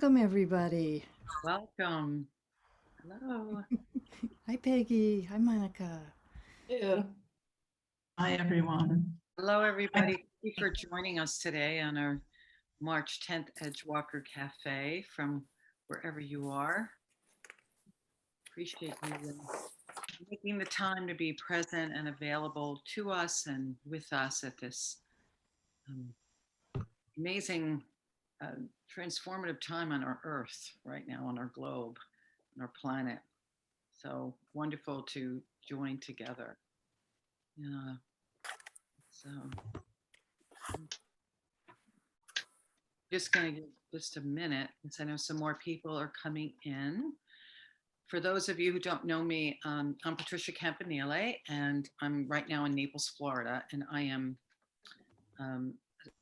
Welcome, everybody. Welcome. Hello. Hi, Peggy. Hi, Monica. Yeah. Hi, everyone. Hello, everybody. Thank you for joining us today on our March 10th Edgewalker Cafe from wherever you are. Appreciate you making the time to be present and available to us and with us at this amazing, transformative time on our Earth right now, on our globe, on our planet. So wonderful to join together. Yeah. So just going to give just a minute since I know some more people are coming in. For those of you who don't know me, I'm Patricia Campanile, and I'm right now in Naples, Florida, and I am a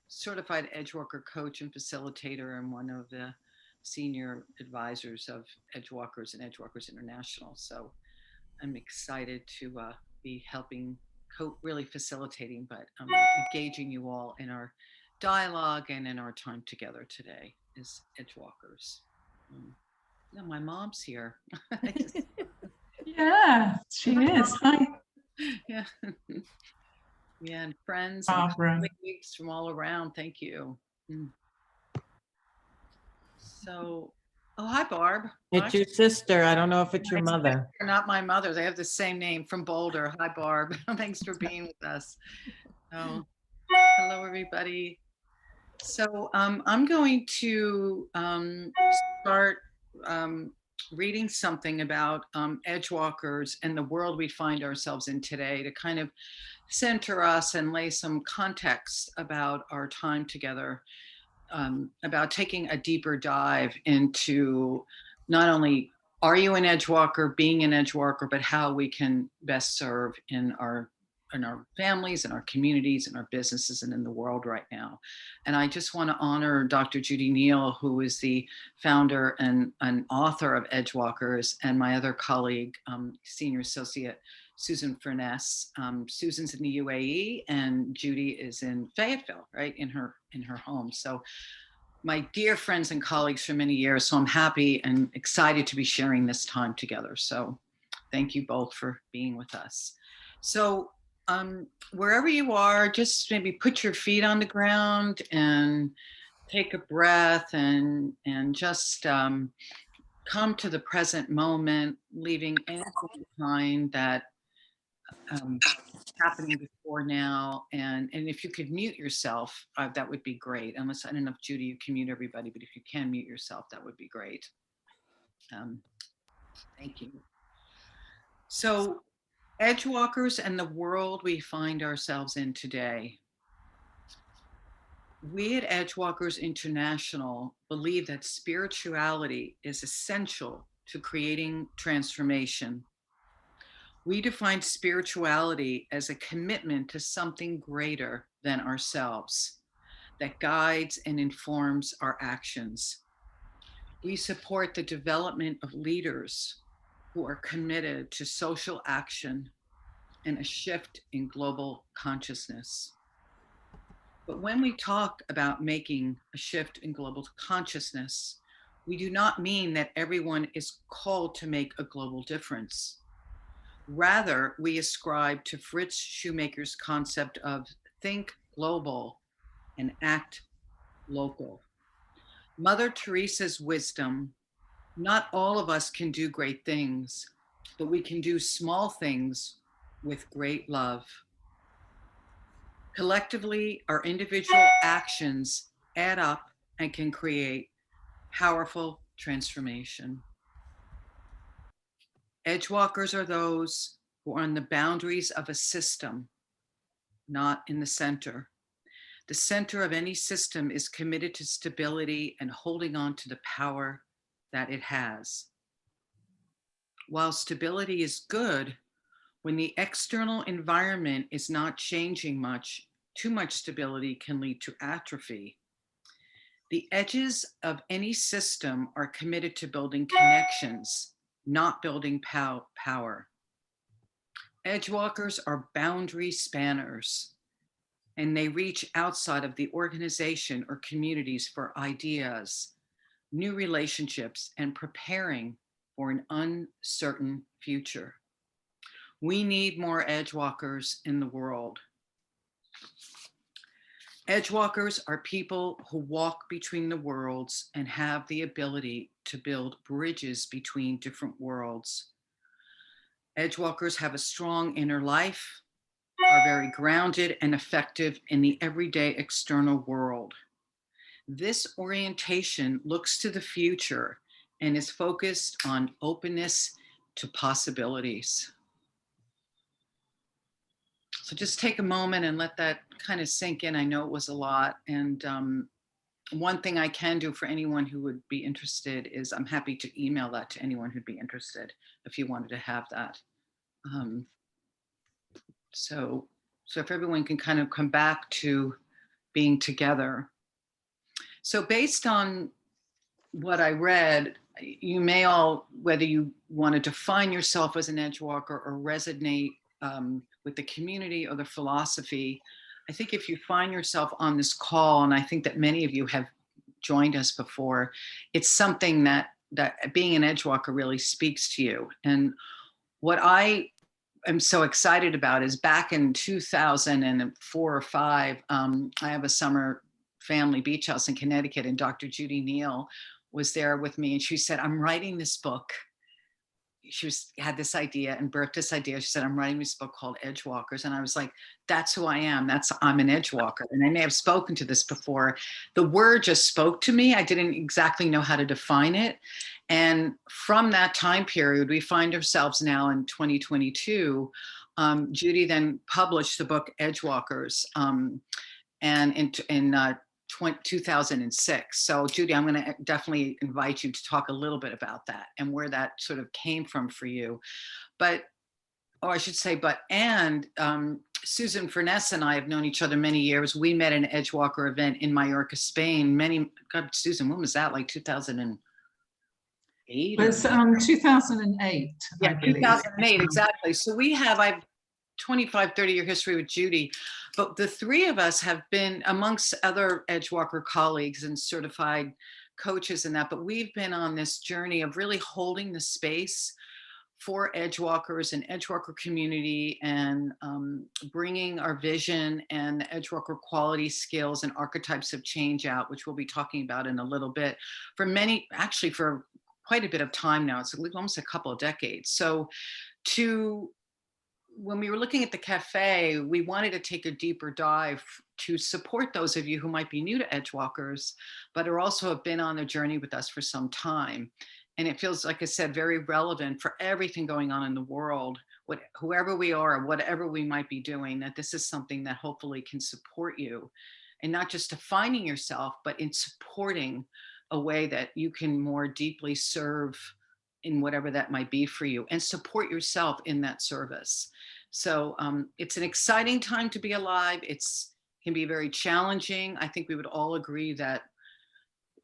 certified Edgewalker coach and facilitator and one of the senior advisors of Edgewalkers and Edgewalkers International. So I'm excited to be helping, really facilitating, but engaging you all in our dialogue and in our time together today as Edgewalkers. Yeah, my mom's here. Yeah, she is. Hi. Yeah. Yeah, and friends Barbara. and colleagues from all around. Thank you. So, oh, hi, Barb. It's your sister. I don't know if it's your My mother. sister, not my mother. They have the same name, from Boulder. Hi, Barb. Thanks for being with us. Oh, hello, everybody. So I'm going to start reading something about Edgewalkers and the world we find ourselves in today to kind of center us and lay some context about our time together, about taking a deeper dive into not only are you an Edgewalker, being an Edgewalker, but how we can best serve in our families, in our communities, in our businesses, and in the world right now. And I just want to honor Dr. Judi Neal, who is the founder and author of Edgewalkers, and my other colleague, Senior Associate Susan Furness. Susan's in the UAE, and Judi is in Fayetteville, right, in her home. So my dear friends and colleagues for many years. So I'm happy and excited to be sharing this time together. So thank you both for being with us. So wherever you are, just maybe put your feet on the ground and take a breath and just come to the present moment, leaving anything behind that happening before now. And if you could mute yourself, that would be great. Unless, I don't know if Judi, you can mute everybody, but if you can mute yourself, that would be great. Thank you. So, Edgewalkers and the world we find ourselves in today. We at Edgewalkers International believe that spirituality is essential to creating transformation. We define spirituality as a commitment to something greater than ourselves that guides and informs our actions. We support the development of leaders who are committed to social action and a shift in global consciousness. But when we talk about making a shift in global consciousness, we do not mean that everyone is called to make a global difference. Rather, we ascribe to Fritz Shoemaker's concept of think global and act local. Mother Teresa's wisdom: not all of us can do great things, but we can do small things with great love. Collectively, our individual actions add up and can create powerful transformation. Edgewalkers are those who are on the boundaries of a system, not in the center. The center of any system is committed to stability and holding on to the power that it has. While stability is good, when the external environment is not changing much, too much stability can lead to atrophy. The edges of any system are committed to building connections, not building power. Edgewalkers are boundary spanners, and they reach outside of the organization or communities for ideas, new relationships, and preparing for an uncertain future. We need more Edgewalkers in the world. Edgewalkers are people who walk between the worlds and have the ability to build bridges between different worlds. Edgewalkers have a strong inner life, are very grounded and effective in the everyday external world. This orientation looks to the future and is focused on openness to possibilities. So just take a moment and let that kind of sink in. I know it was a lot. And one thing I can do for anyone who would be interested is I'm happy to email that to anyone who'd be interested if you wanted to have that. So if everyone can kind of come back to being together. So based on what I read, you may all, whether you want to define yourself as an Edgewalker or resonate with the community or the philosophy, I think if you find yourself on this call, and I think that many of you have joined us before, it's something that being an Edgewalker really speaks to you. And what I am so excited about is back in 2004 or 5, I have a summer family beach house in Connecticut, and Dr. Judi Neal was there with me, and she said, I'm writing this book. She had this idea and birthed this idea. She said, I'm writing this book called Edgewalkers. And I was like, that's who I am. I'm an Edgewalker. And I may have spoken to this before. The word just spoke to me. I didn't exactly know how to define it. And from that time period, we find ourselves now in 2022. Judi then published the book Edgewalkers, and in 2006. So Judi, I'm going to definitely invite you to talk a little bit about that and where that sort of came from for you. Susan Furness and I have known each other many years. We met at an Edgewalker event in Mallorca, Spain. Susan, when was that? Like 2008? It was 2008. Yeah, 2008, exactly. So I've 25, 30-year history with Judi, but the three of us have been amongst other Edgewalker colleagues and certified coaches and that, but we've been on this journey of really holding the space for Edgewalkers and Edgewalker community and bringing our vision and the Edgewalker quality skills and archetypes of change out, which we'll be talking about in a little bit, for quite a bit of time now. It's almost a couple of decades. So when we were looking at the cafe, we wanted to take a deeper dive to support those of you who might be new to Edgewalkers, but are also have been on the journey with us for some time. And it feels, like I said, very relevant for everything going on in the world, whoever we are, whatever we might be doing, that this is something that hopefully can support you, and not just defining yourself, but in supporting a way that you can more deeply serve in whatever that might be for you, and support yourself in that service. So it's an exciting time to be alive. It can be very challenging. I think we would all agree that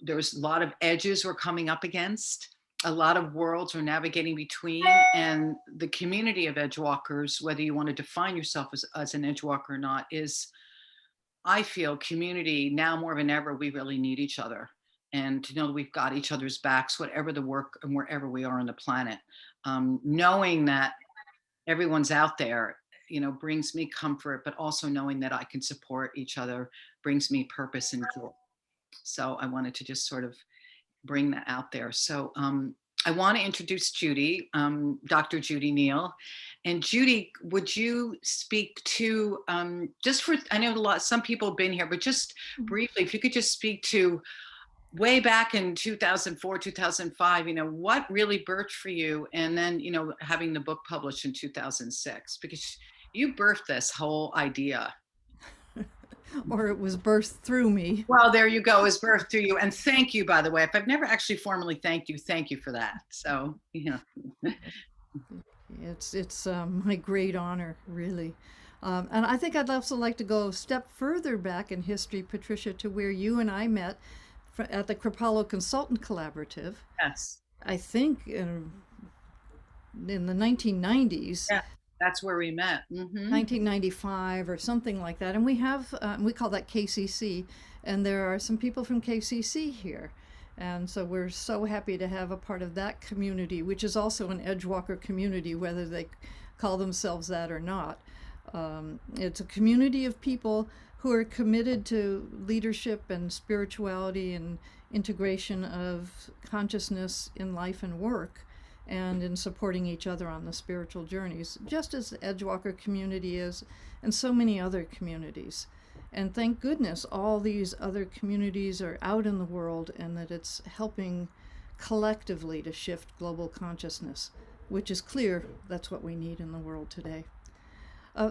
there's a lot of edges we're coming up against, a lot of worlds we're navigating between, and the community of Edgewalkers, whether you want to define yourself as an Edgewalker or not, is, I feel, community now more than ever. We really need each other. And to know that we've got each other's backs, whatever the work and wherever we are on the planet. Knowing that everyone's out there, brings me comfort, but also knowing that I can support each other brings me purpose and joy. So I wanted to just sort of bring that out there. So I want to introduce Judi, Dr. Judi Neal. And Judi, would you speak to, I know some people have been here, but just briefly, if you could just speak to way back in 2004, 2005, what really birthed for you? And then, having the book published in 2006, because you birthed this whole idea. Or it was birthed through me. Well, there you go, it was birthed through you. And thank you, by the way. If I've never actually formally thank you for that. So, It's my great honor, really. And I think I'd also like to go a step further back in history, Patricia, to where you and I met at the Crapallo Consultant Collaborative. Yes. I think in the 1990s. Yeah, that's where we met. 1995 or something like that. And we have, we call that KCC. And there are some people from KCC here. And so we're so happy to have a part of that community, which is also an Edgewalker community, whether they call themselves that or not. It's a community of people who are committed to leadership and spirituality and integration of consciousness in life and work, and in supporting each other on the spiritual journeys, just as the Edgewalker community is, and so many other communities. And thank goodness all these other communities are out in the world, and that it's helping collectively to shift global consciousness, which is clear that's what we need in the world today.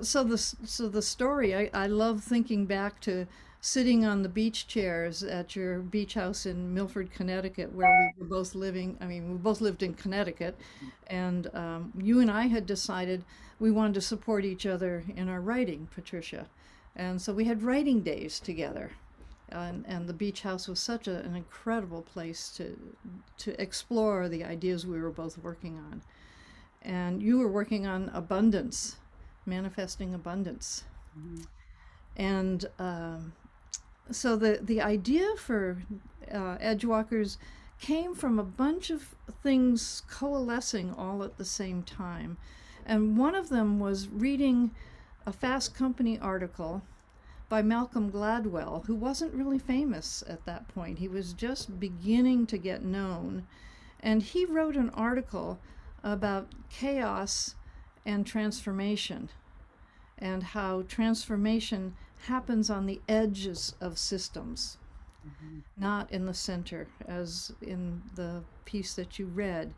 So the story, I love thinking back to sitting on the beach chairs at your beach house in Milford, Connecticut, where we were both living. I mean, we both lived in Connecticut, and you and I had decided we wanted to support each other in our writing, Patricia. And so we had writing days together. And the beach house was such an incredible place to explore the ideas we were both working on. And you were working on abundance, manifesting abundance. Mm-hmm. And so the idea for Edgewalkers came from a bunch of things coalescing all at the same time. And one of them was reading a Fast Company article by Malcolm Gladwell, who wasn't really famous at that point. He was just beginning to get known. And he wrote an article about chaos and transformation, and how transformation happens on the edges of systems, not in the center, as in the piece that you read.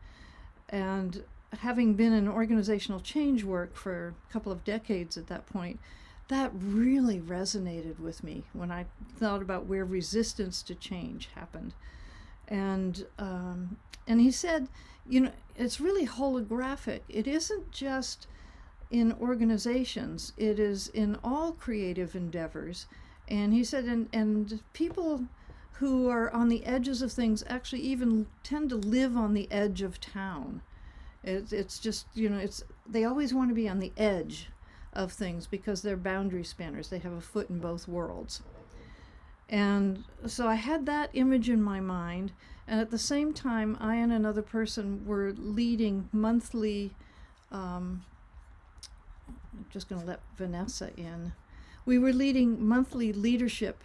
And having been in organizational change work for a couple of decades at that point, that really resonated with me when I thought about where resistance to change happened. And he said, it's really holographic. It isn't just in organizations, it is in all creative endeavors. And he said, and people who are on the edges of things actually even tend to live on the edge of town. It's just, they always want to be on the edge of things because they're boundary spanners. They have a foot in both worlds. And so I had that image in my mind. And at the same time, I and another person were leading monthly, I'm just going to let Vanessa in. We were leading monthly leadership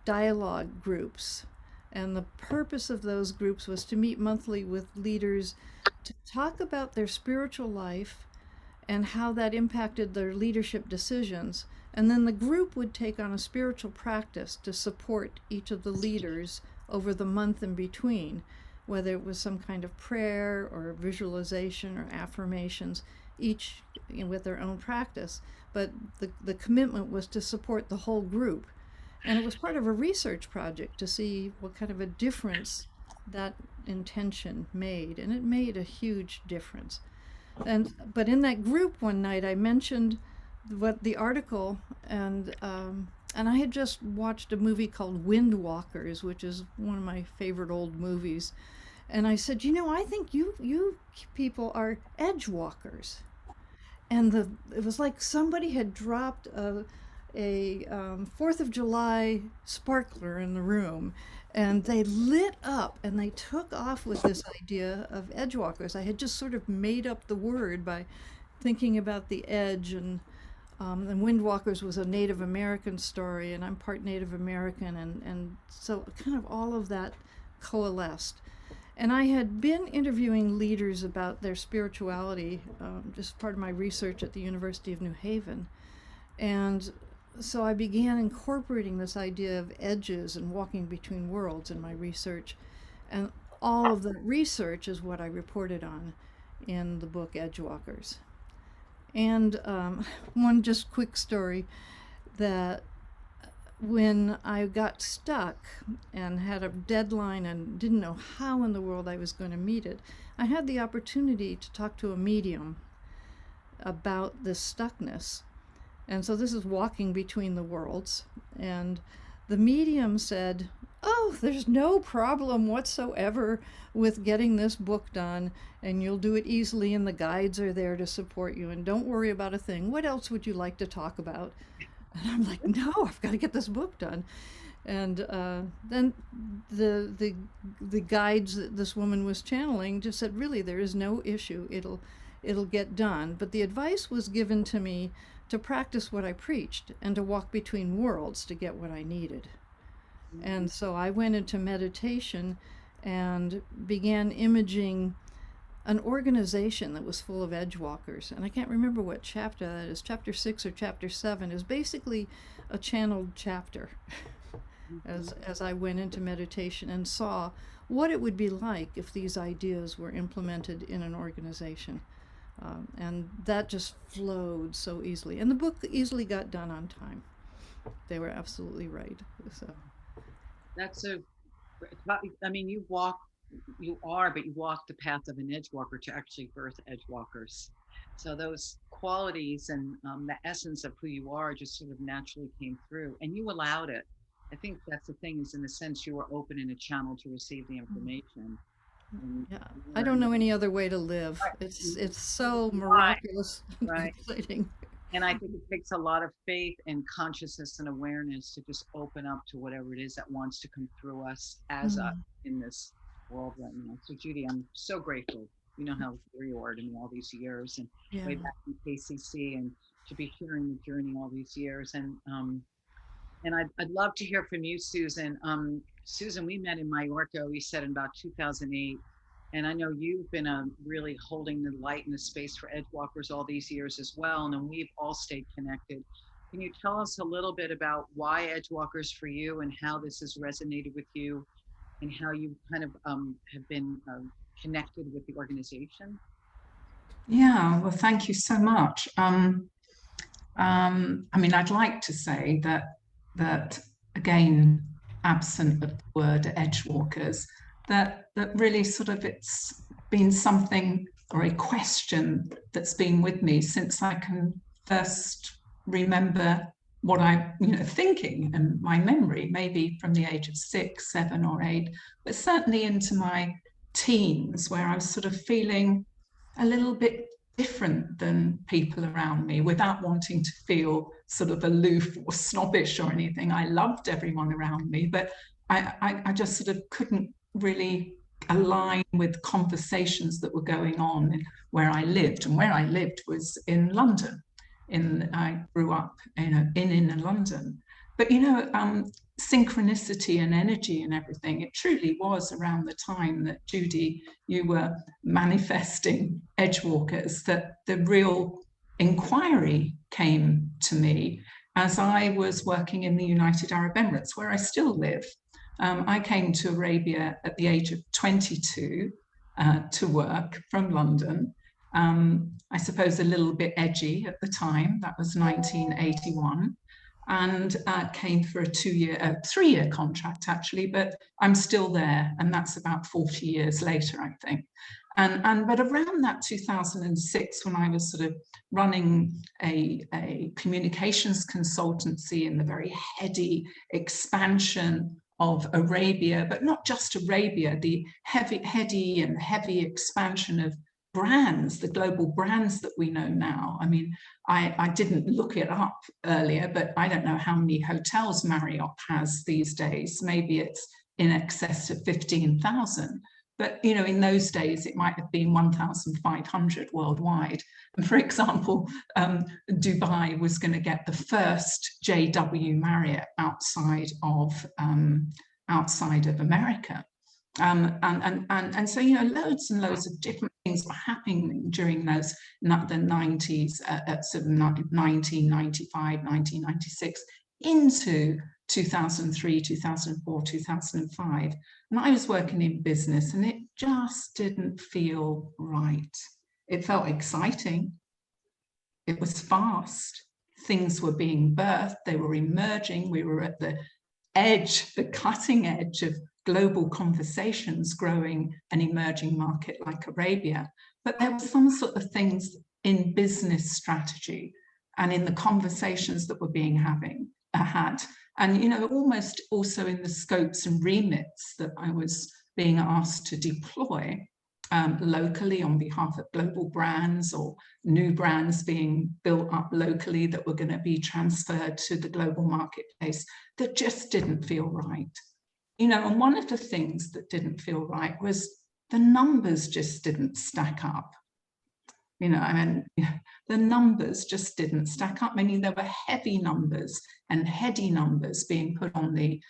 dialogue groups. And the purpose of those groups was to meet monthly with leaders to talk about their spiritual life and how that impacted their leadership decisions. And then the group would take on a spiritual practice to support each of the leaders over the month in between, whether it was some kind of prayer or visualization or affirmations, each with their own practice. But the commitment was to support the whole group. And it was part of a research project to see what kind of a difference that intention made. And it made a huge difference. But in that group one night, I mentioned what the article, and I had just watched a movie called Windwalkers, which is one of my favorite old movies. And I said, I think you people are Edgewalkers. And it was like somebody had dropped a 4th of July sparkler in the room, and they lit up and they took off with this idea of Edgewalkers. I had just sort of made up the word by thinking about the edge, and Windwalkers was a Native American story, and I'm part Native American, and so kind of all of that coalesced. And I had been interviewing leaders about their spirituality, just part of my research at the University of New Haven. And so I began incorporating this idea of edges and walking between worlds in my research. And all of the research is what I reported on in the book Edgewalkers. And one just quick story, that when I got stuck and had a deadline and didn't know how in the world I was going to meet it, I had the opportunity to talk to a medium about this stuckness. And so this is walking between the worlds. And the medium said, "Oh, there's no problem whatsoever with getting this book done, and you'll do it easily, and the guides are there to support you, and don't worry about a thing. What else would you like to talk about?" And I'm like, "No, I've got to get this book done." And then the guides that this woman was channeling just said, really, there is no issue. It'll get done. But the advice was given to me to practice what I preached and to walk between worlds to get what I needed. And so I went into meditation and began imaging an organization that was full of Edgewalkers. And I can't remember what chapter that is, chapter 6 or chapter 7, is basically a channeled chapter. As I went into meditation and saw what it would be like if these ideas were implemented in an organization. And that just flowed so easily. And the book easily got done on time. They were absolutely right. So that's I mean, you walk the path of an Edgewalker to actually birth Edgewalkers. So those qualities and the essence of who you are just sort of naturally came through, and you allowed it. I think that's the thing, is in a sense you were open in a channel to receive the information. Yeah, I don't know any other way to live. It's so miraculous, right. Exciting. And I think it takes a lot of faith and consciousness and awareness to just open up to whatever it is that wants to come through us as us in this world right now. So Judi, I'm so grateful. You know how dear you are to me all these years, and way back in KCC, and to be sharing the journey all these years. And I'd love to hear from you, Susan. Susan, we met in Mallorca, we said in about 2008. And I know you've been really holding the light in the space for Edgewalkers all these years as well. And then we've all stayed connected. Can you tell us a little bit about why Edgewalkers for you, and how this has resonated with you, and how you kind of have been connected with the organization? Yeah, well, thank you so much. I mean, I'd like to say that again, absent of the word Edgewalkers, that really sort of it's been something, or a question that's been with me since I can first remember what I'm thinking, and my memory, maybe from the age of 6, 7 or 8, but certainly into my teens, where I was sort of feeling a little bit different than people around me, without wanting to feel sort of aloof or snobbish or anything. I loved everyone around me, but I just sort of couldn't really align with conversations that were going on where I lived. And where I lived was in London. I grew up in London. But synchronicity and energy and everything, it truly was around the time that, Judi, you were manifesting Edgewalkers, that the real inquiry came to me as I was working in the United Arab Emirates, where I still live. I came to Arabia at the age of 22 to work from London. I suppose a little bit edgy at the time. That was 1981. And came for a 3-year contract, actually, but I'm still there, and that's about 40 years later, I think. But around that 2006, when I was sort of running a communications consultancy in the very heady expansion of Arabia, but not just Arabia, the heavy expansion of brands, the global brands that we know now. I mean, I didn't look it up earlier, but I don't know how many hotels Marriott has these days. Maybe it's in excess of 15,000. But, in those days, it might have been 1,500 worldwide. And for example, Dubai was going to get the first JW Marriott outside of America. And so, loads and loads of different things were happening during the 90s, at sort of 1995, 1996, into 2003, 2004, 2005. And I was working in business, and it just didn't feel right. It felt exciting. It was fast. Things were being birthed. They were emerging. We were at the edge, the cutting edge of global conversations, growing an emerging market like Arabia. But there were some sort of things in business strategy and in the conversations that were being had. And, almost also in the scopes and remits that I was being asked to deploy, locally on behalf of global brands, or new brands being built up locally that were going to be transferred to the global marketplace, that just didn't feel right. You know, and one of the things that didn't feel right was the numbers just didn't stack up. You know, and the numbers just didn't stack up. I mean, there were heavy numbers and heady numbers being put on the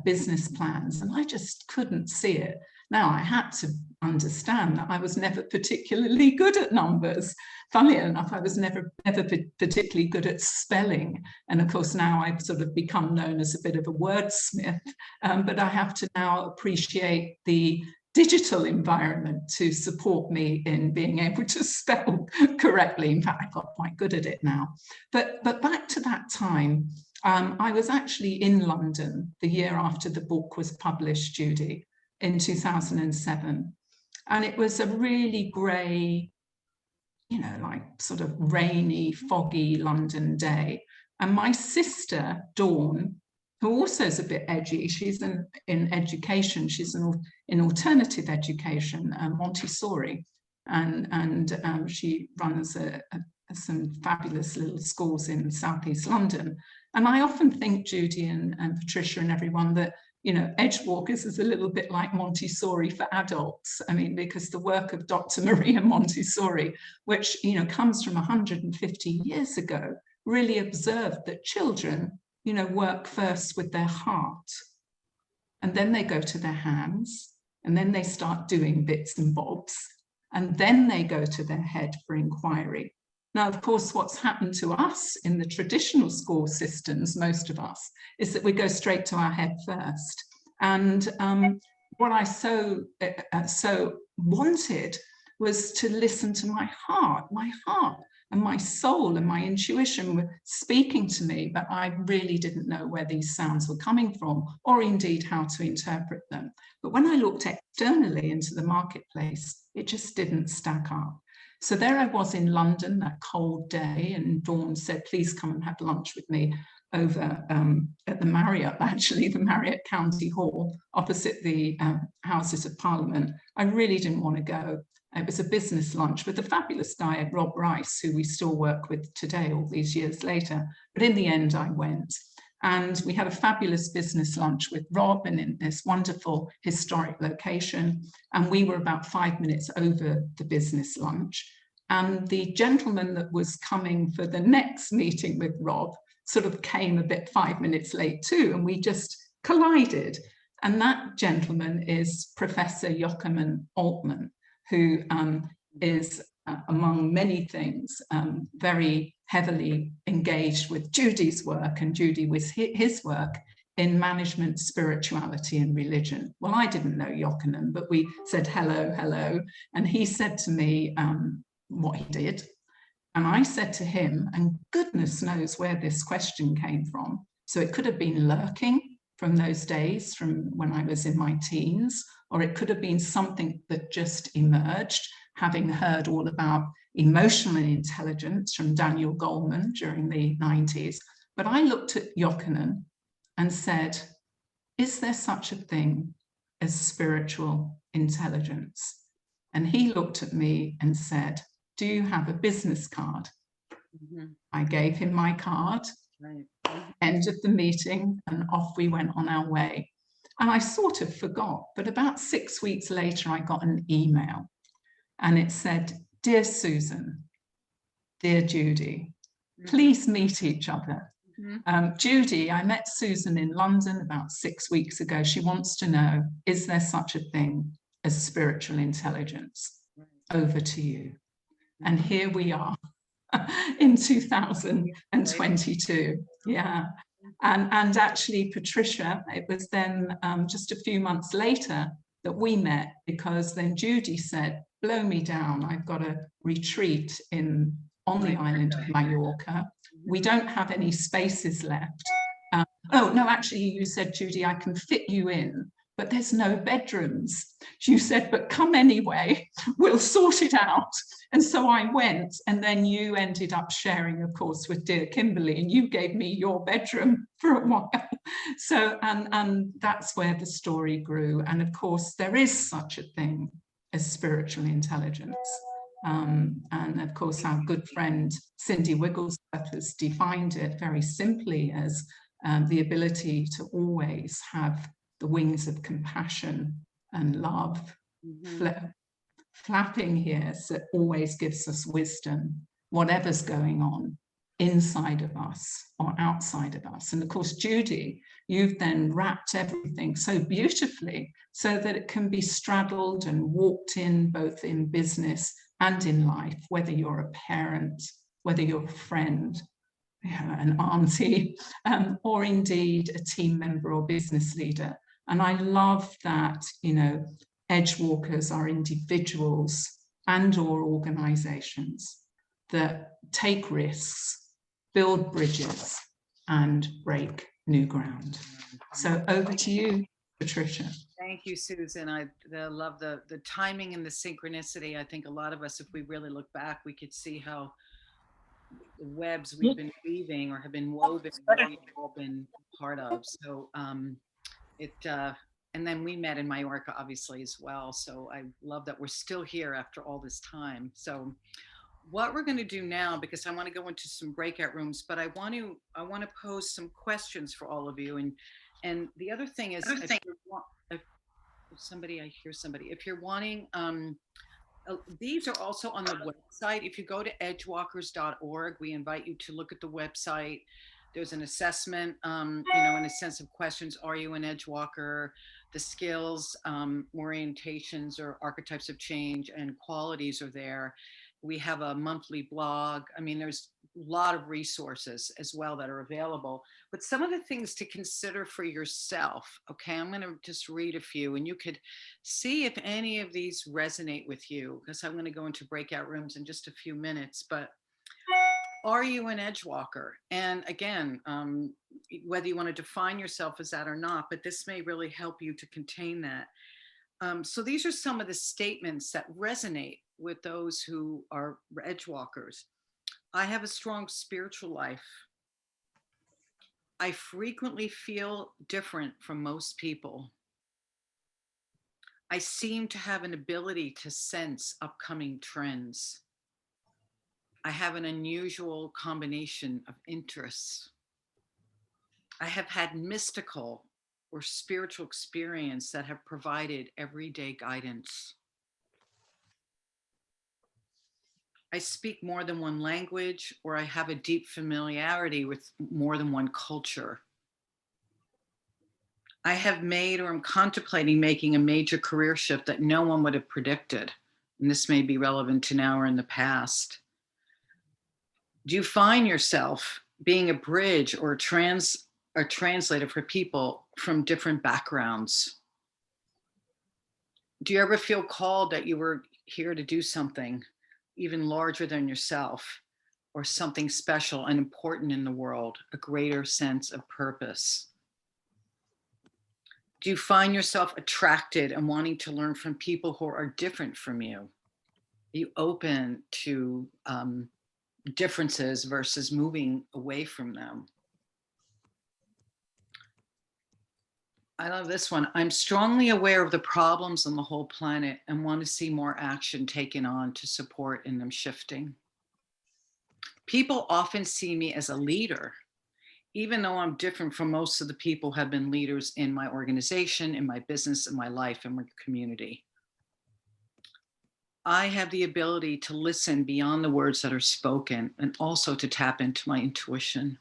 business plans, and I just couldn't see it. Now, I had to understand that I was never particularly good at numbers. Funnily enough, I was never particularly good at spelling. And of course, now I've sort of become known as a bit of a wordsmith, but I have to now appreciate the digital environment to support me in being able to spell correctly. In fact, I got quite good at it now. But back to that time, I was actually in London the year after the book was published, Judi, in 2007. And it was a really grey, you know, like sort of rainy, foggy London day. And my sister, Dawn, who also is a bit edgy, she's in education, she's in alternative education, Montessori, and she runs some fabulous little schools in Southeast London. And I often think, Judi and Patricia and everyone, that, you know, Edgewalkers is a little bit like Montessori for adults. I mean, because the work of Dr. Maria Montessori, which, you know, comes from 150 years ago, really observed that children, you know, work first with their heart, and then they go to their hands, and then they start doing bits and bobs, and then they go to their head for inquiry. Now, of course, what's happened to us in the traditional school systems, most of us, is that we go straight to our head first. And what I so wanted was to listen to my heart and my soul and my intuition were speaking to me, but I really didn't know where these sounds were coming from, or indeed how to interpret them. But when I looked externally into the marketplace, it just didn't stack up. So there I was in London that cold day, and Dawn said, please come and have lunch with me over at the Marriott, actually, the Marriott County Hall, opposite the Houses of Parliament. I really didn't want to go. It was a business lunch with a fabulous guy, Rob Rice, who we still work with today, all these years later. But in the end, I went. And we had a fabulous business lunch with Rob, and in this wonderful historic location. And we were about 5 minutes over the business lunch. And the gentleman that was coming for the next meeting with Rob sort of came a bit 5 minutes late too, and we just collided. And that gentleman is Professor Joachim Altman, who is, among many things, very heavily engaged with Judi's work, and Judi with his work in management, spirituality, and religion. Well, I didn't know Joachim, but we said hello, hello, and he said to me what he did. And I said to him, and goodness knows where this question came from. So it could have been lurking from those days, from when I was in my teens, or it could have been something that just emerged, having heard all about emotional intelligence from Daniel Goleman during the 90s. But I looked at Joachim and said, is there such a thing as spiritual intelligence? And he looked at me and said, do you have a business card? Mm-hmm. I gave him my card, right. End of the meeting, and off we went on our way. And I sort of forgot, but about 6 weeks later, I got an email, and it said, dear Susan, dear Judi, please meet each other. Mm-hmm. Judi, I met Susan in London about 6 weeks ago. She wants to know, is there such a thing as spiritual intelligence? Over to you. And here we are in 2022. Yeah. And actually, Patricia, it was then just a few months later that we met, because then Judi said, blow me down. I've got a retreat on the island of Mallorca. We don't have any spaces left. Oh, no, actually, you said, Judi, I can fit you in, but there's no bedrooms. You said, but come anyway, we'll sort it out. And so I went, and then you ended up sharing, of course, with dear Kimberly, and you gave me your bedroom for a while. So, and that's where the story grew. And of course, there is such a thing as spiritual intelligence. And of course, our good friend Cindy Wigglesworth has defined it very simply as the ability to always have the wings of compassion and love flapping here, so it always gives us wisdom, whatever's going on inside of us or outside of us. And of course, Judi, you've then wrapped everything so beautifully so that it can be straddled and walked in both in business and in life, whether you're a parent, whether you're a friend, an auntie, or indeed a team member or business leader. And I love that, you know, Edgewalkers are individuals and or organizations that take risks, build bridges, and break new ground. So over to you, Patricia. Thank you, Susan. I love the timing and the synchronicity. I think a lot of us, if we really look back, we could see how the webs we've been weaving or have been woven, we've all been part of. So and then we met in Mallorca, obviously, as well. So I love that we're still here after all this time. So what we're going to do now, because I want to go into some breakout rooms, but I want to pose some questions for all of you. And the other thing is, if you're wanting, these are also on the website. If you go to edgewalkers.org, we invite you to look at the website. There's an assessment, you know, in a sense of questions. Are you an Edgewalker? The skills, orientations or archetypes of change and qualities are there. We have a monthly blog. I mean, there's a lot of resources as well that are available, but some of the things to consider for yourself. Okay, I'm going to just read a few and you could see if any of these resonate with you, because I'm going to go into breakout rooms in just a few minutes. But are you an Edgewalker? And again, whether you want to define yourself as that or not, but this may really help you to contain that. So these are some of the statements that resonate with those who are Edgewalkers. I have a strong spiritual life. I frequently feel different from most people. I seem to have an ability to sense upcoming trends. I have an unusual combination of interests. I have had mystical or spiritual experience that have provided everyday guidance. I speak more than one language, or I have a deep familiarity with more than one culture. I have made or am contemplating making a major career shift that no one would have predicted. And this may be relevant to now or in the past. Do you find yourself being a bridge or a translator for people from different backgrounds? Do you ever feel called that you were here to do something even larger than yourself, or something special and important in the world, a greater sense of purpose? Do you find yourself attracted and wanting to learn from people who are different from you? Are you open to differences versus moving away from them? I love this one. I'm strongly aware of the problems on the whole planet and want to see more action taken on to support in them shifting. People often see me as a leader, even though I'm different from most of the people who have been leaders in my organization, in my business, in my life, in my community. I have the ability to listen beyond the words that are spoken and also to tap into my intuition.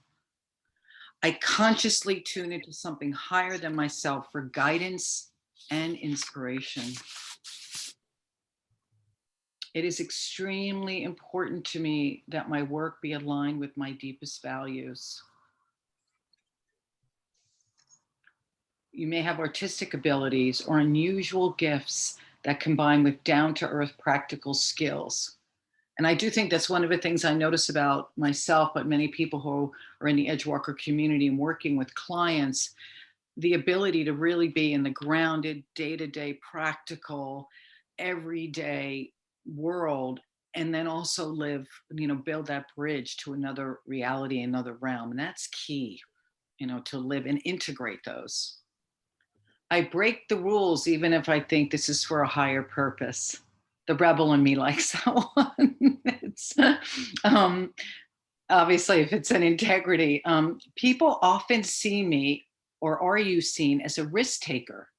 I consciously tune into something higher than myself for guidance and inspiration. It is extremely important to me that my work be aligned with my deepest values. You may have artistic abilities or unusual gifts that combine with down-to-earth practical skills. And I do think that's one of the things I notice about myself, but many people who are in the Edgewalker community and working with clients, the ability to really be in the grounded, day-to-day, practical, everyday world, and then also live, you know, build that bridge to another reality, another realm. And that's key, you know, to live and integrate those. I break the rules even if I think this is for a higher purpose. the rebel in me likes that one. It's obviously if it's an integrity. People often see me, or are you seen as a risk taker?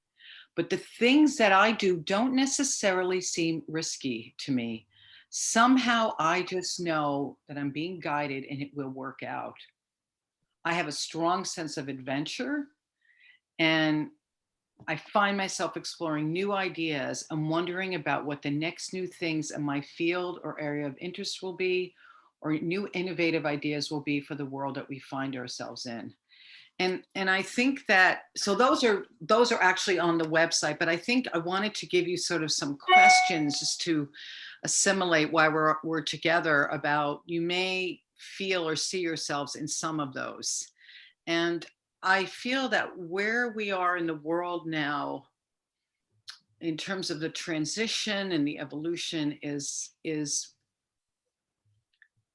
But the things that I do don't necessarily seem risky to me. Somehow I just know that I'm being guided and it will work out. I have a strong sense of adventure, and I find myself exploring new ideas and wondering about what the next new things in my field or area of interest will be, or new innovative ideas will be for the world that we find ourselves in. And I think that, so those are actually on the website, but I think I wanted to give you sort of some questions just to assimilate why we're together, about you may feel or see yourselves in some of those. And I feel that where we are in the world now, in terms of the transition and the evolution, is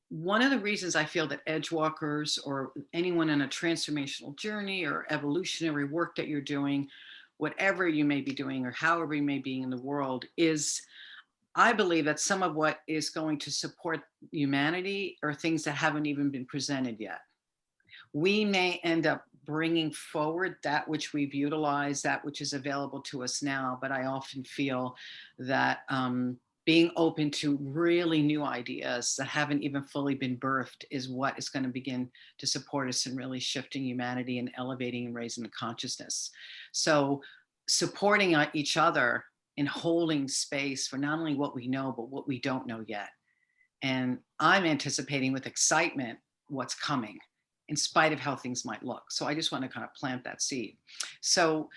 one of the reasons I feel that Edgewalkers, or anyone in a transformational journey or evolutionary work that you're doing, whatever you may be doing or however you may be in the world, is I believe that some of what is going to support humanity are things that haven't even been presented yet. We may end up bringing forward that which we've utilized, that which is available to us now, but I often feel that being open to really new ideas that haven't even fully been birthed is what is going to begin to support us in really shifting humanity and elevating and raising the consciousness. So supporting each other in holding space for not only what we know, but what we don't know yet. And I'm anticipating with excitement what's coming, in spite of how things might look. So I just want to kind of plant that seed. So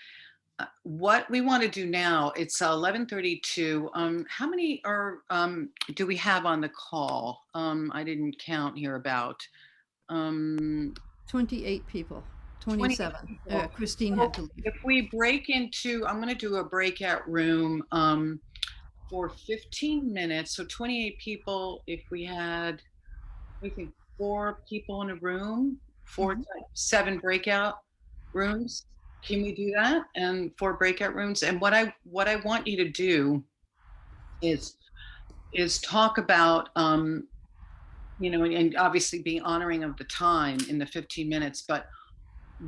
what we want to do now, it's 11:32. How many do we have on the call? I didn't count here. About 28 people, 27. people. Christine had to leave. If we break into, I'm going to do a breakout room for 15 minutes. So 28 people. If we had, I think 4 people in a room, 7 breakout rooms. Can we do that? And 4 breakout rooms. And what I want you to do is talk about, you know, and obviously be honoring of the time in the 15 minutes, but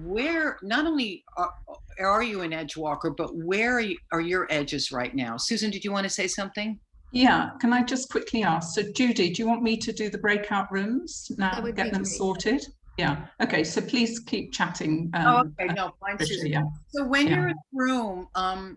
where not only are you an Edgewalker, but where are your edges right now? Susan, did you want to say something? Yeah, can I just quickly ask? So Judi, do you want me to do the breakout rooms now, get them sorted? Yeah. Okay. So please keep chatting. Okay. No, fine, Susan. Yeah. So when you're in the room,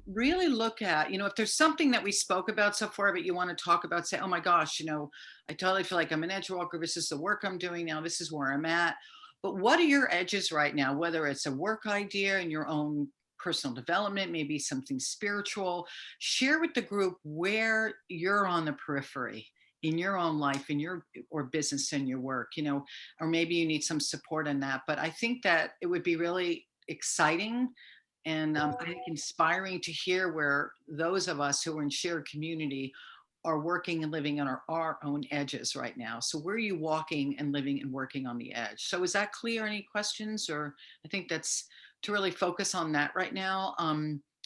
really look at, you know, if there's something that we spoke about so far, but you want to talk about, say, oh my gosh, you know, I totally feel like I'm an Edgewalker. This is the work I'm doing now. This is where I'm at. But what are your edges right now? Whether it's a work idea in your own personal development, maybe something spiritual, share with the group where you're on the periphery in your own life, in your or business, in your work, you know, or maybe you need some support in that. But I think that it would be really exciting and I think inspiring to hear where those of us who are in shared community are working and living on our own edges right now. So where are you walking and living and working on the edge? So is that clear? Any questions? Or I think that's to really focus on that right now.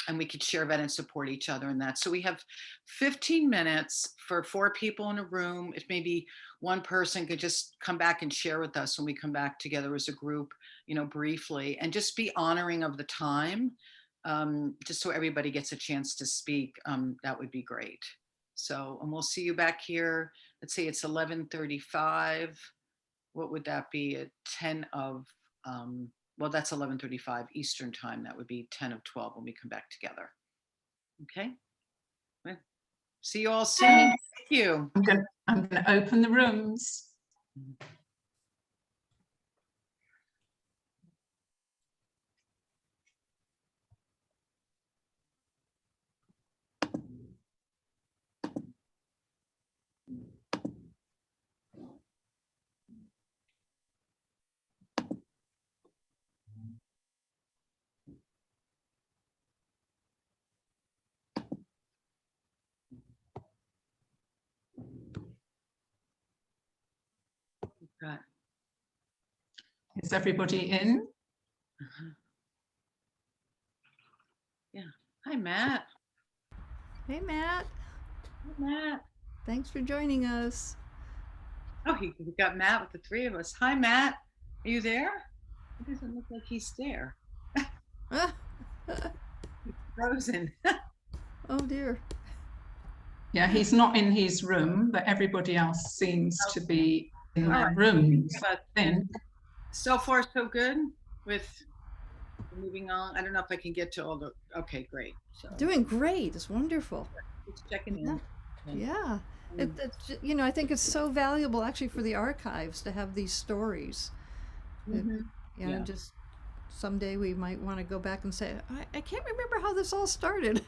And we could share that and support each other in that. So we have 15 minutes for 4 people in a room. If maybe one person could just come back and share with us when we come back together as a group, you know, briefly, and just be honoring of the time, just so everybody gets a chance to speak. That would be great. So, and we'll see you back here. Let's say it's 11:35. What would that be at 10 of, well, that's 11:35 Eastern time. That would be 10 of 12 when we come back together. Okay. Well, see you all soon. Thank you. I'm going to open the rooms. Right. Is everybody in? Yeah. Hi, Matt. Hey, Matt. Matt. Thanks for joining us. Oh, we got Matt with the three of us. Hi, Matt. Are you there? It doesn't look like he's there. He's frozen. Oh dear. Yeah, he's not in his room, but everybody else seems to be in their Alright. rooms. But Then so far, so good with moving on. I don't know if I can get to all the. Okay, great. So Doing great. It's wonderful. just checking Yeah. in. Yeah. I think it's so valuable actually for the archives to have these stories. Mhm. Yeah. Just someday we might want to go back and say, I can't remember how this all started.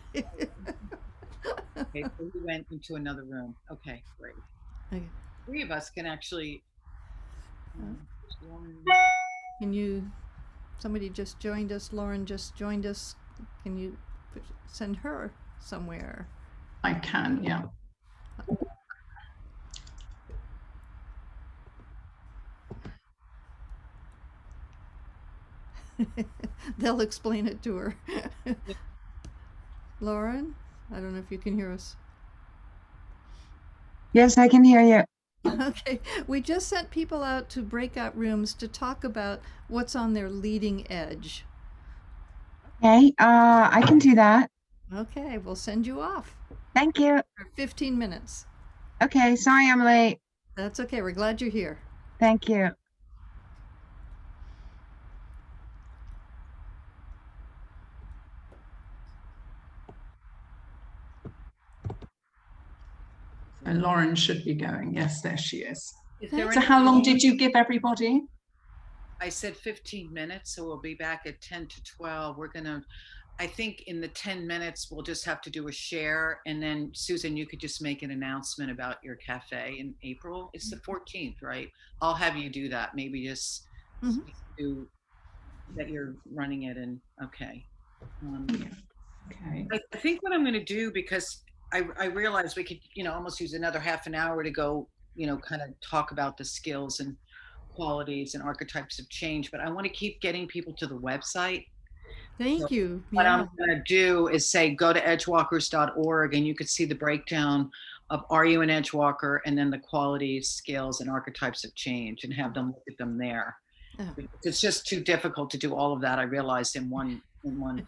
Okay, so we went into another room. Okay, great. Okay. Three of us can actually. Somebody just joined us. Lauren just joined us. Can you send her somewhere? I can, yeah. They'll explain it to her. Lauren, I don't know if you can hear us. Yes, I can hear you. Okay, we just sent people out to breakout rooms to talk about what's on their leading edge. Okay, I can do that. Okay, we'll send you off Thank you. for 15 minutes. Okay, sorry I'm late. That's okay. We're glad you're here. Thank you. And Lauren should be going. Yes, there she is. Is there So any- how long did you give everybody? I said 15 minutes, so we'll be back at 10 to 12. I think in the 10 minutes, we'll just have to do a share. And then Susan, you could just make an announcement about your cafe in April. It's the 14th, right? I'll have you do that. Maybe just do that you're running it and okay. Okay. I think what I'm going to do, because I realize we could, almost use another half an hour to go, kind of talk about the skills and qualities and archetypes of change, but I want to keep getting people to the website. Thank you. What I'm going to do is say, go to edgewalkers.org and you could see the breakdown of are you an Edgewalker, and then the qualities, skills, and archetypes of change, and have them look at them there. It's just too difficult to do all of that, I realized, in one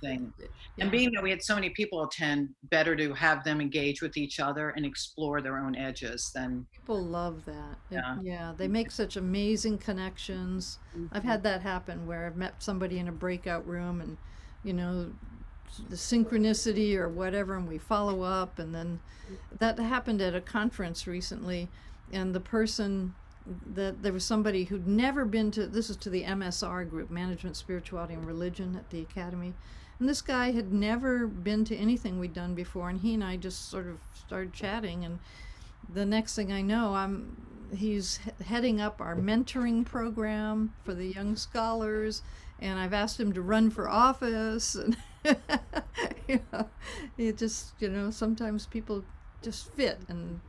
thing. And being that we had so many people attend, better to have them engage with each other and explore their own edges than. People love that. Yeah. They make such amazing connections. I've had that happen where I've met somebody in a breakout room and, the synchronicity or whatever, and we follow up. And then that happened at a conference recently, and the person that there was somebody who'd never been to, this is to the MSR group, Management, Spirituality, and Religion at the Academy. And this guy had never been to anything we'd done before, and he and I just sort of started chatting, and the next thing I know, he's heading up our mentoring program for the young scholars, and I've asked him to run for office, and it just, sometimes people just fit, and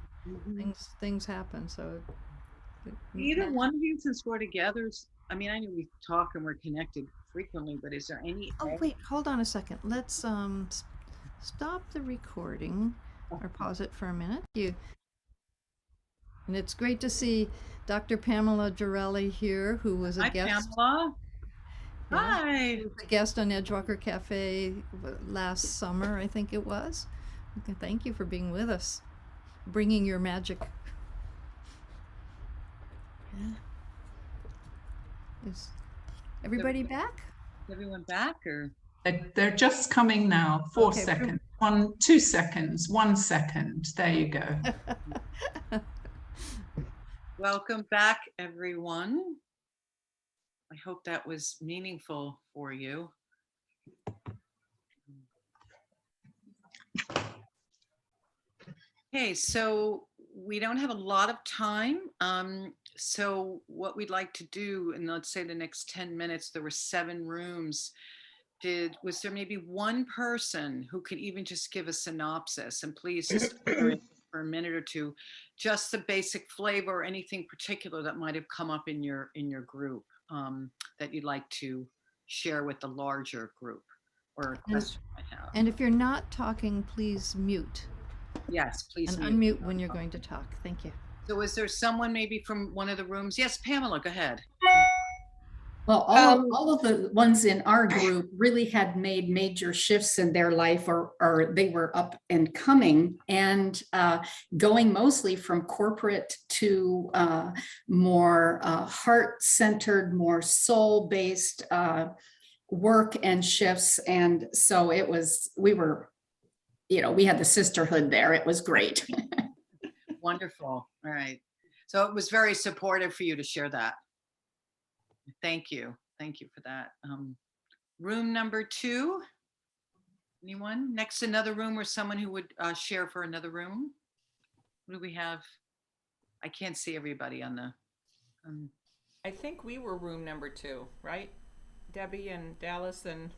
things happen. So either one of you, since we're together, I know we talk and we're connected frequently, but is there any? Oh wait, hold on a second. Let's stop the recording or pause it for a minute. And it's great to see Dr. Pamela Girelli here, who was a guest. Pamela. Yeah, Hi. who was a guest on Edgewalker Cafe last summer, I think it was. Okay, thank you for being with us, bringing your magic. Yeah. Is everybody back? Is everyone back, or? They're just coming now. 4 Okay. seconds. 2 seconds. 1 second. There you go. Welcome back, everyone. I hope that was meaningful for you. Okay, so we don't have a lot of time. So what we'd like to do, and let's say the next 10 minutes, there were 7 rooms. Was there maybe one person who could even just give a synopsis, and please just for a minute or two, just the basic flavor or anything particular that might have come up in your group that you'd like to share with the larger group, or a question I have. And if you're not talking, please mute. Yes, please And mute. unmute when you're going to talk. Thank you. So is there someone maybe from one of the rooms? Yes, Pamela, go ahead. Well, all of the ones in our group really had made major shifts in their life, or they were up and coming, and going mostly from corporate to more heart-centered, more soul-based work and shifts. And so it was, we had the sisterhood there. It was great. Wonderful. All right. So it was very supportive for you to share that. Thank you. Thank you for that. Room number 2. Anyone? Next, another room or someone who would share for another room? What do we have? I can't see everybody on the. I think we were room number 2, right? Debbie and Dallas and.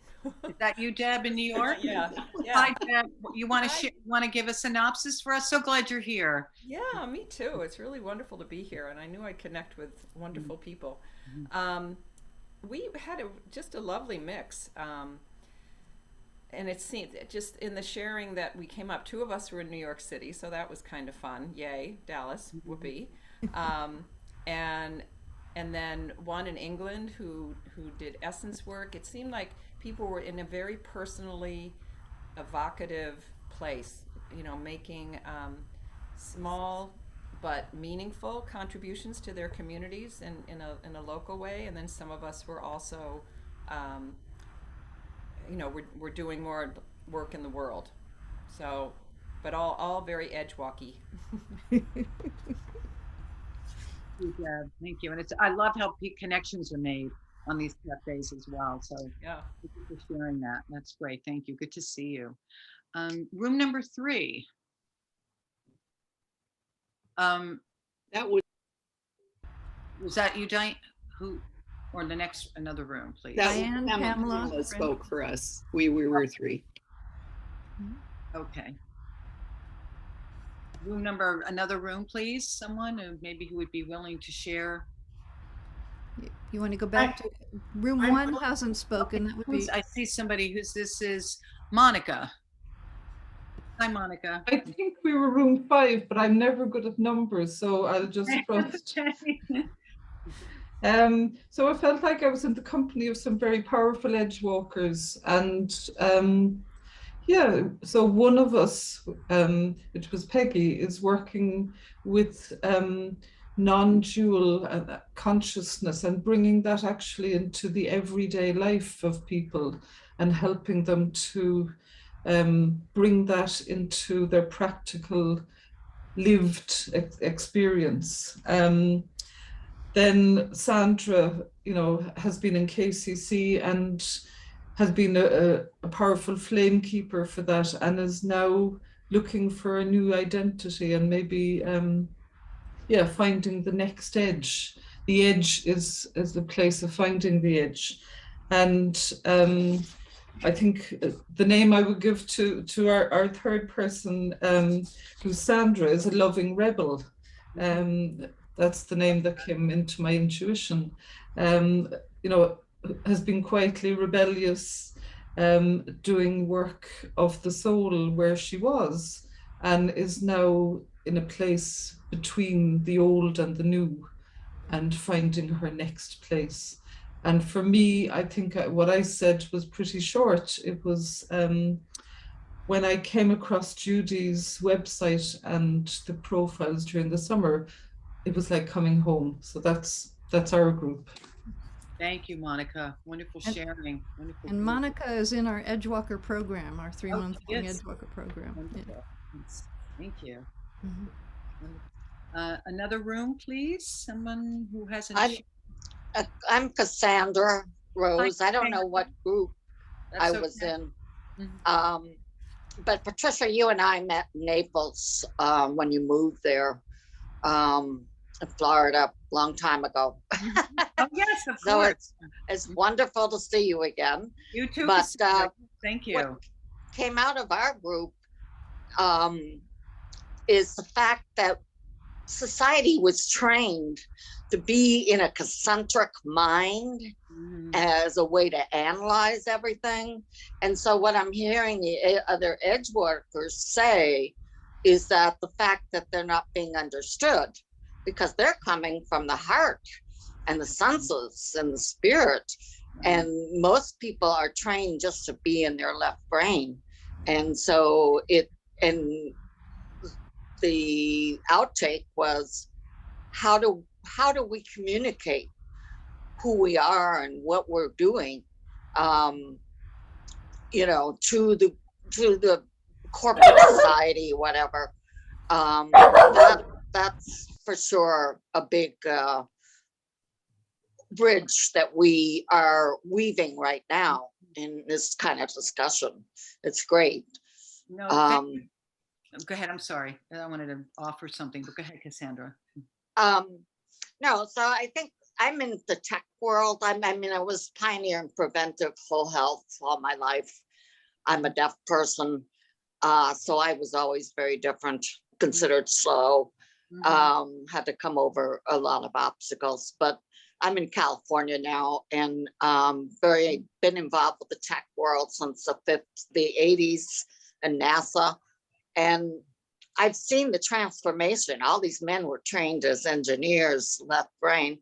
Is that you, Deb, in New York? Yeah. Hi, Deb. You want to give a synopsis for us? So glad you're here. Yeah, me too. It's really wonderful to be here, and I knew I'd connect with wonderful people. We had just a lovely mix, and it seemed just in the sharing that we came up. 2 of us were in New York City, so that was kind of fun. Yay, Dallas, whoopee, and then one in England who did essence work. It seemed like people were in a very personally evocative place, making small but meaningful contributions to their communities in a local way. And then some of us were also, we're doing more work in the world. So, but all very Edgewalky. Thank you. And I love how connections are made on these prep days as well. So Yeah. thank you for sharing that. That's great. Thank you. Good to see you. Room number 3. Was that you, Diane? Who, or the next, another room, please? Diane, Pamela spoke for us. We were 3. Okay. Another room, please. Someone who would be willing to share. You want to go back to room 1? Hasn't spoken. That would be. I see somebody this is Monica. Hi, Monica. I think we were room 5, but I'm never good at numbers, so I'll just trust. So I felt like I was in the company of some very powerful Edgewalkers, and so one of us, which was Peggy, is working with non-dual consciousness and bringing that actually into the everyday life of people and helping them to bring that into their practical lived experience. Then Sandra, has been in KCC and has been a powerful flame keeper for that, and is now looking for a new identity and maybe finding the next edge. The edge is the place of finding the edge. And I think the name I would give to our third person, who's Sandra, is a loving rebel. That's the name that came into my intuition. Has been quietly rebellious, doing work of the soul where she was, and is now in a place between the old and the new and finding her next place. And for me, I think what I said was pretty short. It was when I came across Judi's website and the profiles during the summer, it was like coming home. So that's our group. Thank you, Monica. Wonderful sharing. Wonderful. And Monica is in our Edgewalker program, our 3-month yes. Edgewalker program. Yeah. Thank you. Mm-hmm. Another room, please. Someone who hasn't. I'm Cassandra Rose. I don't know what group I was in. Mm-hmm. But Patricia, you and I met in Naples when you moved there. In Florida a long time ago. Oh, yes, of so course. It's wonderful to see you again. You too. But thank you. What came out of our group is the fact that society was trained to be in a concentric mind as a way to analyze everything. And so what I'm hearing the other Edgewalkers say is that the fact that they're not being understood, because they're coming from the heart and the senses and the spirit. And most people are trained just to be in their left brain. And so the outtake was, how do we communicate who we are and what we're doing, you know, to the corporate society, whatever. That's for sure a big bridge that we are weaving right now in this kind of discussion. It's great. No, go ahead. I'm sorry. I wanted to offer something, but go ahead, Cassandra. No, so I think I'm in the tech world. I mean, I was pioneering preventive whole health all my life. I'm a deaf person, so I was always very different, considered slow. Had to come over a lot of obstacles, but I'm in California now, and been involved with the tech world since the 80s and NASA. And I've seen the transformation. All these men were trained as engineers, left brain.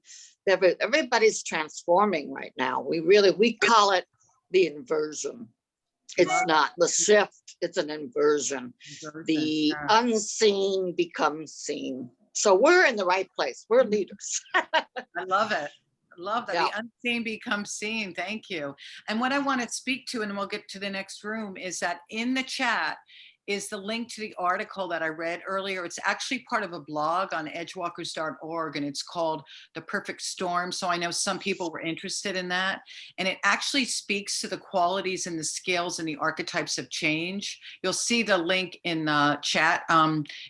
Everybody's transforming right now. We call it the inversion. It's not the shift, it's an inversion. The unseen becomes seen. So we're in the right place. We're leaders. I love it. I love that. Yeah. The unseen becomes seen. Thank you. And what I want to speak to, and we'll get to the next room, is that in the chat is the link to the article that I read earlier. It's actually part of a blog on edgewalkers.org, and it's called The Perfect Storm. So I know some people were interested in that. And it actually speaks to the qualities and the skills and the archetypes of change. You'll see the link in the chat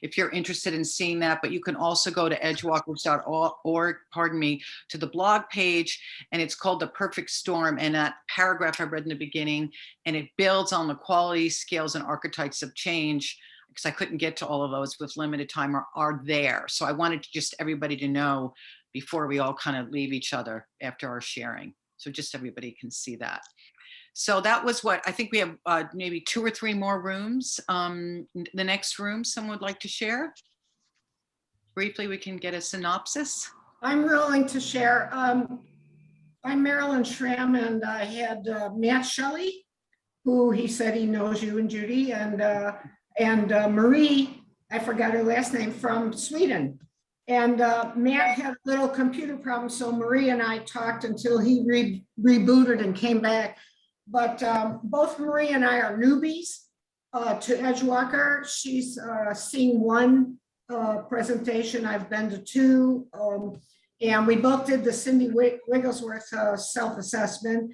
if you're interested in seeing that, but you can also go to edgewalkers.org, to the blog page, and it's called The Perfect Storm. And that paragraph I read in the beginning, and it builds on the qualities, skills, and archetypes of change, because I couldn't get to all of those with limited time, are there. So I wanted just everybody to know before we all kind of leave each other after our sharing. So just everybody can see that. So that was what I think we have maybe 2 or 3 more rooms. The next room, someone would like to share? Briefly, we can get a synopsis. I'm willing to share. I'm Marilyn Schramm, and I had Matt Shelley, who he said he knows you and Judi, and Marie, I forgot her last name, from Sweden. And Matt had a little computer problem, so Marie and I talked until he rebooted and came back. But both Marie and I are newbies to Edgewalker. She's seen 1 presentation, I've been to 2, and we both did the Cindy Wigglesworth self-assessment.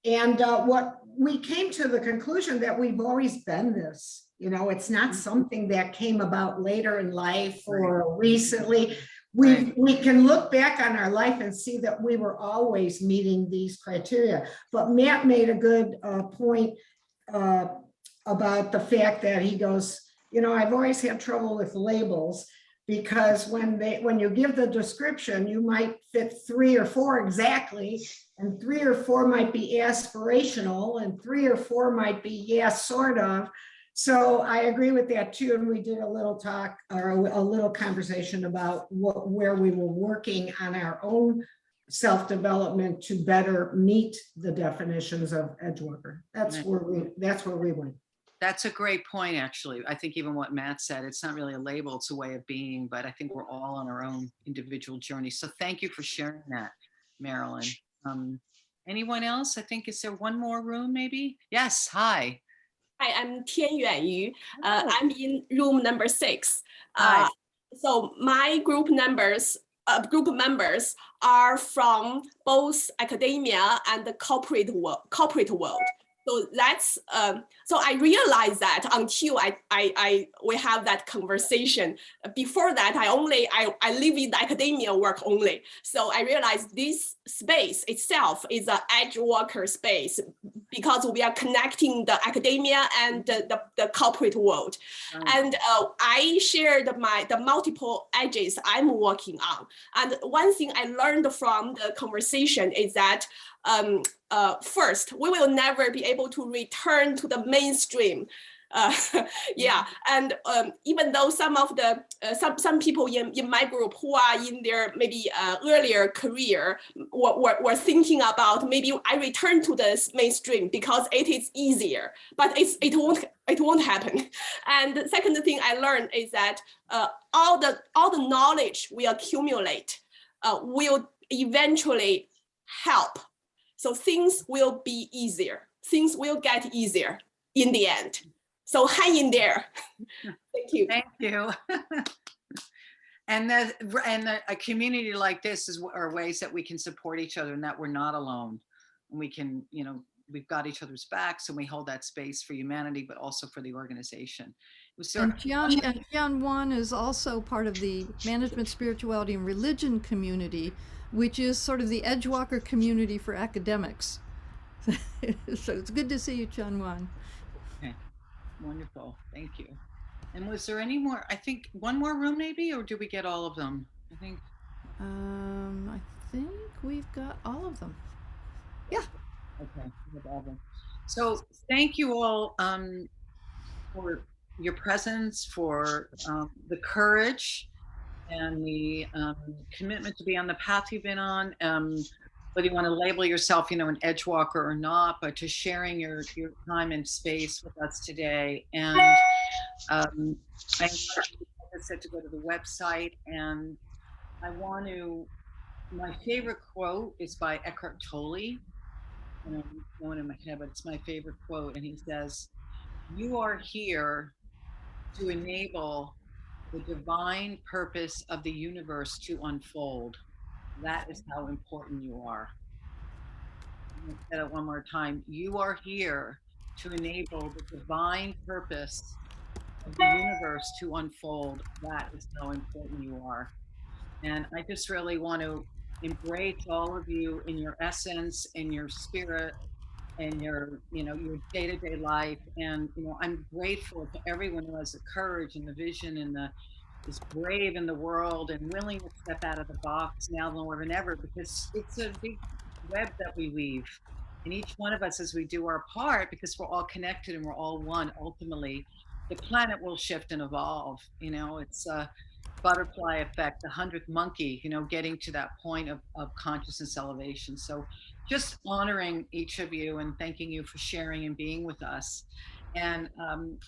And what we came to the conclusion that we've always been this, you know, it's not something that came about later in life or recently. We can look back on our life and see that we were always meeting these criteria. But Matt made a good point about the fact that he goes, you know, I've always had trouble with labels, because when you give the description, you might fit 3 or 4 exactly, and 3 or 4 might be aspirational, and 3 or 4 might be yes, sort of. So I agree with that too. And we did a little talk, or a little conversation about where we were working on our own self-development to better meet the definitions of Edgewalker. That's where we went. That's a great point, actually. I think even what Matt said, it's not really a label, it's a way of being, but I think we're all on our own individual journey. So thank you for sharing that, Marilyn. Anyone else? I think, is there one more room maybe? Yes, hi. Hi, I'm Tian Yuanyu. I'm in room number 6. So my group members are from both academia and the corporate world. So that's so I realized that until we have that conversation. Before that, I live in the academia work only. So I realized this space itself is an Edgewalker space, because we are connecting the academia and the corporate world. And I shared the multiple edges I'm working on. And one thing I learned from the conversation is that first, we will never be able to return to the mainstream Yeah, and even though some of the some people in my group who are in their maybe earlier career were thinking about maybe I return to the mainstream because it is easier, but it won't happen. And the second thing I learned is that all the knowledge we accumulate will eventually help. So things will be easier. Things will get easier in the end. So hang in there. Thank you. Thank you. And a community like this are ways that we can support each other and that we're not alone. And we can, you know, we've got each other's backs and we hold that space for humanity, but also for the organization. And Jian Wan is also part of the Management, Spirituality, and Religion community, which is sort of the Edgewalker community for academics. So it's good to see you, Jian Wan. Okay, wonderful, thank you. And was there any more? I think one more room maybe, or did we get all of them? I think we've got all of them. Yeah. Okay, we have all of them. So thank you all for your presence, for the courage and the commitment to be on the path you've been on. Whether you want to label yourself, you know, an Edgewalker or not, but to sharing your time and space with us today. And I encourage you, like I said, to go to the website. And I want to, my favorite quote is by Eckhart Tolle. And I'm going in my head, but it's my favorite quote. And he says, "You are here to enable the divine purpose of the universe to unfold. That is how important you are." I'm going to say that one more time. You are here to enable the divine purpose of the universe to unfold. That is how important you are. And I just really want to embrace all of you in your essence, in your spirit, and your, you know, your day-to-day life. And, you know, I'm grateful to everyone who has the courage and the vision and is brave in the world and willing to step out of the box now more than ever, because it's a big web that we weave. And each one of us, as we do our part, because we're all connected and we're all one, ultimately, the planet will shift and evolve. You know, it's a butterfly effect, the 100th monkey, you know, getting to that point of consciousness elevation. So just honoring each of you and thanking you for sharing and being with us. And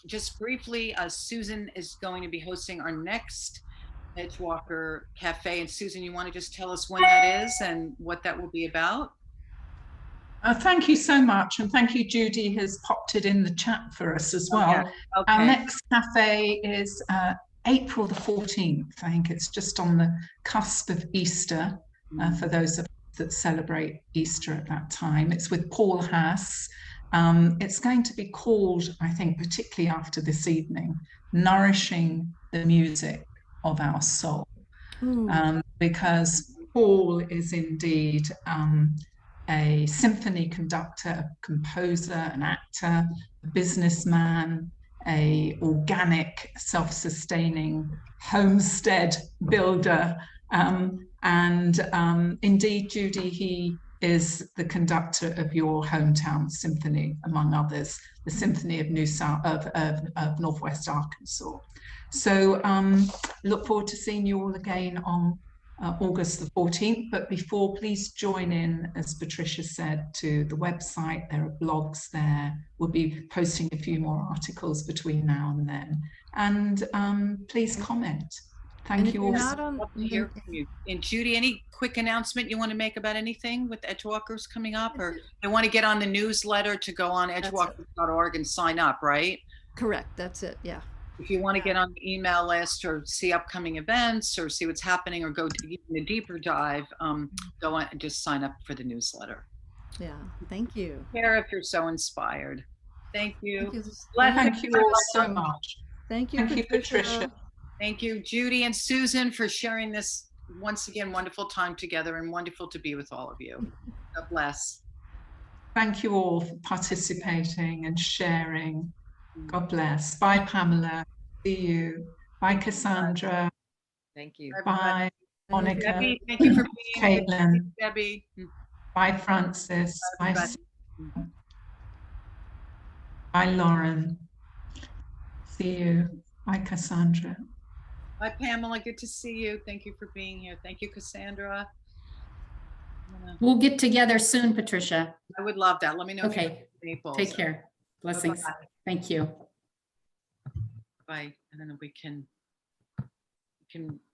just briefly, Susan is going to be hosting our next Edgewalker Cafe. And Susan, you want to just tell us when that is and what that will be about? Thank you so much. And thank you, Judi has popped it in the chat for us as well. Yeah. Okay. Our next cafe is April the 14th. I think it's just on the cusp of Easter for those of us that celebrate Easter at that time. It's with Paul Haas. It's going to be called, I think, particularly after this evening, Nourishing the Music of Our Soul. Because Paul is indeed a symphony conductor, composer, an actor, a businessman, a organic, self-sustaining homestead builder. Indeed, Judi, he is the conductor of your hometown symphony, among others, the Symphony of Northwest Arkansas. So look forward to seeing you all again on August the 14th. But before, please join in, as Patricia said, to the website. There are blogs there. We'll be posting a few more articles between now and then. And please comment. Thank you all. Love to hear from you. And Judi, any quick announcement you want to make about anything with Edgewalkers coming up? Or they want to get on the newsletter to go on edgewalkers.org and sign up, right? Correct. That's it. Yeah. If you want to get on the email list or see upcoming events or see what's happening or go to even a deeper dive, go on and just sign up for the newsletter. Yeah. Thank you. Care if you're so inspired. Thank you. Thank you all so much. Thank you, Patricia. Thank you, Judi and Susan, for sharing this once again wonderful time together, and wonderful to be with all of you. God bless. Thank you all for participating and sharing. God bless. Bye, Pamela. See you. Bye, Cassandra. Thank you. Bye, Monica. Debbie, thank you for being Caitlin. here. Debbie. Bye, Francis. Bye, Bye, Lauren. See you. Bye, Cassandra. Bye, Pamela. Good to see you. Thank you for being here. Thank you, Cassandra. We'll get together soon, Patricia. I would love that. Let me know if you Okay. have Naples. Take care. Blessings. Bye-bye. Thank you. Bye. And then we can